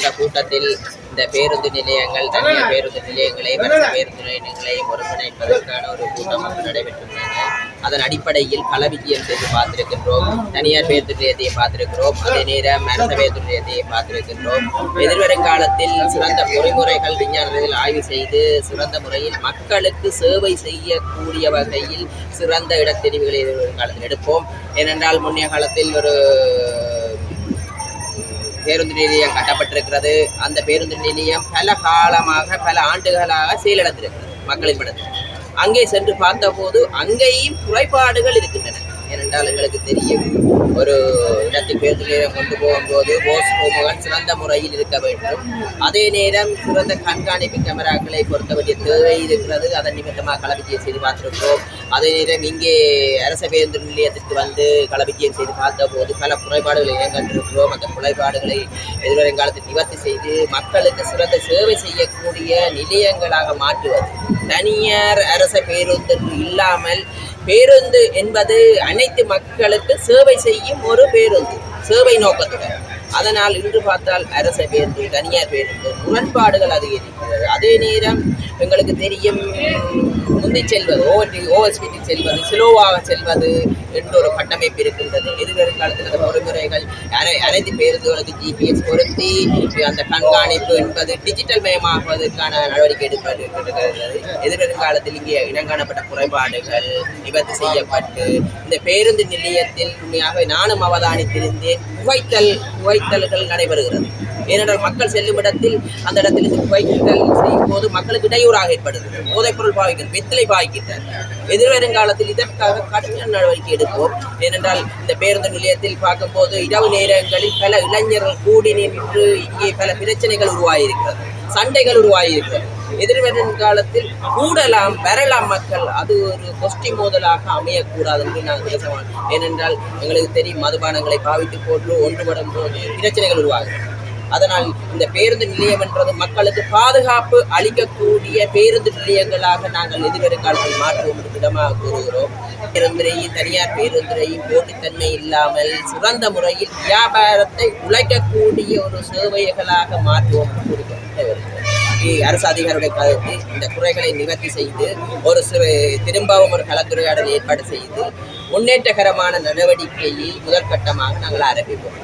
இந்த கூட்டத்தில் இந்த பேருந்து நிலையங்கள், தனியார் பேருந்து நிலையங்களை, அரசு பேருந்து நிலையங்களையும் ஒருங்கிணைப்பதற்கான ஒரு கூட்டம் நடைபெற்றுள்ளன. அதன் அடிப்படையில் கள விஜயம் செய்து பார்த்திருக்கின்றோம். தனியார் பேருந்து நிலையத்தையும் பார்த்திருக்கிறோம். அதே நேரம் அரசு பேருந்து நிலையத்தையும் பார்த்திருக்கின்றோம். எதிர்வரும் காலத்தில் சிறந்த பொறிமுறைகள் விஞ்ஞானத்தில் ஆய்வு செய்து சிறந்த முறையில் மக்களுக்கு சேவை செய்யக்கூடிய வகையில் சிறந்த இடத்தெரிவுகளை எதிர்வரும் காலத்தில் எடுப்போம். ஏனென்றால் முன்னைய காலத்தில் ஒரு பேருந்து நிலையம் கட்டப்பட்டிருக்கிறது. அந்த பேருந்து நிலையம் பல காலமாக பல ஆண்டுகளாக செயலிழந்திருக்கிறது மக்களின் படத்தில். அங்கே சென்று பார்த்தபோது அங்கேயும் குறைபாடுகள் இருக்கின்றன. ஏனென்றால் எங்களுக்கு தெரியும், ஒரு இடத்தில் பேருந்து நிலையம் கொண்டு போகும்போது போஸ்கோமுகள் சிறந்த முறையில் இருக்க வேண்டும். அதே நேரம் சிறந்த கண்காணிப்பு கேமராக்களை பொருத்த வேண்டிய தேவை இருக்கிறது. அதன் நிமித்தமாக களவிஜயம் செய்து பார்த்திருக்கிறோம். அதே நேரம் இங்கே அரச பேருந்து நிலையத்திற்கு வந்து களவிஜயம் செய்து பார்த்த போது பல குறைபாடுகளை இயங்கண்டிருக்கிறோம். அந்த குறைபாடுகளை எதிர்வரும் காலத்தில் நிவர்த்தி செய்து மக்களுக்கு சிறந்த சேவை செய்யக்கூடிய நிலையங்களாக மாற்றுவது. தனியார் அரச பேருந்து இல்லாமல் பேருந்து என்பது அனைத்து மக்களுக்கு சேவை செய்யும் ஒரு பேருந்து, சேவை நோக்கத்துடன். அதனால் இன்று பார்த்தால் அரச பேருந்து, தனியார் பேருந்து முரண்பாடுகள் அதிகரிக்கிறது. அதே நேரம் எங்களுக்கு தெரியும், முந்தி செல்வது ஓவர் ஸ்பீடில் செல்வது, ஸ்லோவாக செல்வது என்ற ஒரு கட்டமைப்பு இருக்கின்றது. எதிர்வரும் காலத்தில் அந்த பொறிமுறைகள் அனைத்து பேருந்துகளுக்கு GPS பொருத்தி அந்த கண்காணிப்பு என்பது டிஜிட்டல் மயமாக்குவதற்கான நடவடிக்கை எடுக்கப்படுகிறது. எதிர்வரும் காலத்தில் இங்கே இனங்காணப்பட்ட குறைபாடுகள் நிவர்த்தி செய்யப்பட்டு இந்த பேருந்து நிலையத்தில் உண்மையாக நானும் அவதானித்திருந்தேன், புகைத்தல்கள் நடைபெறுகிறது. ஏனென்றால் மக்கள் செல்லும் இடத்தில் அந்த இடத்திலிருந்து புகைத்தல் செய்யும் போது மக்களுக்கு இடையூறாக ஏற்படுகிறது. போதைப்பொருள் பாவிக்கிறது, வெத்திலை பாவிக்கின்றனர். எதிர்வரும் காலத்தில் இதற்காக கடுமையான நடவடிக்கை எடுப்போம். ஏனென்றால் இந்த பேருந்து நிலையத்தில் பார்க்கும்போது இரவு நேரங்களில் பல இளைஞர்கள் கூடி நின்று இங்கே பல பிரச்சனைகள் உருவாகியிருக்கிறது, சண்டைகள் உருவாகியிருக்கிறது. எதிர்வரும் காலத்தில் கூடலாம் வரலாம் மக்கள், அது ஒரு கொஸ்டி மோதலாக அமையக்கூடாது என்று நாங்கள் பேசலாம். ஏனென்றால் எங்களுக்கு தெரியும், மதுபானங்களை பாவித்து போட்டு ஒன்றுபடும் போது பிரச்சனைகள் உருவாகும். அதனால் இந்த பேருந்து நிலையம் என்றது மக்களுக்கு பாதுகாப்பு அளிக்கக்கூடிய பேருந்து நிலையங்களாக நாங்கள் எதிர்வரும் காலத்தில் மாற்றுவோம் என்று திடமாக கூறுகிறோம். பேருந்துறையும் தனியார் பேருந்துறையும் போட்டித்தன்மை இல்லாமல் சிறந்த முறையில் வியாபாரத்தை உழைக்கக்கூடிய ஒரு சேவைகளாக மாற்றுவோம் என்று கூறுகிறோம். அரசு அதிகாரியுடைய கருத்து இந்த குறைகளை நிவர்த்தி செய்து ஒரு திரும்பவும் ஒரு கலந்துரையாடல் ஏற்பாடு செய்து முன்னேற்றகரமான நடவடிக்கையை முதற்கட்டமாக நாங்கள் ஆரம்பிப்போம்.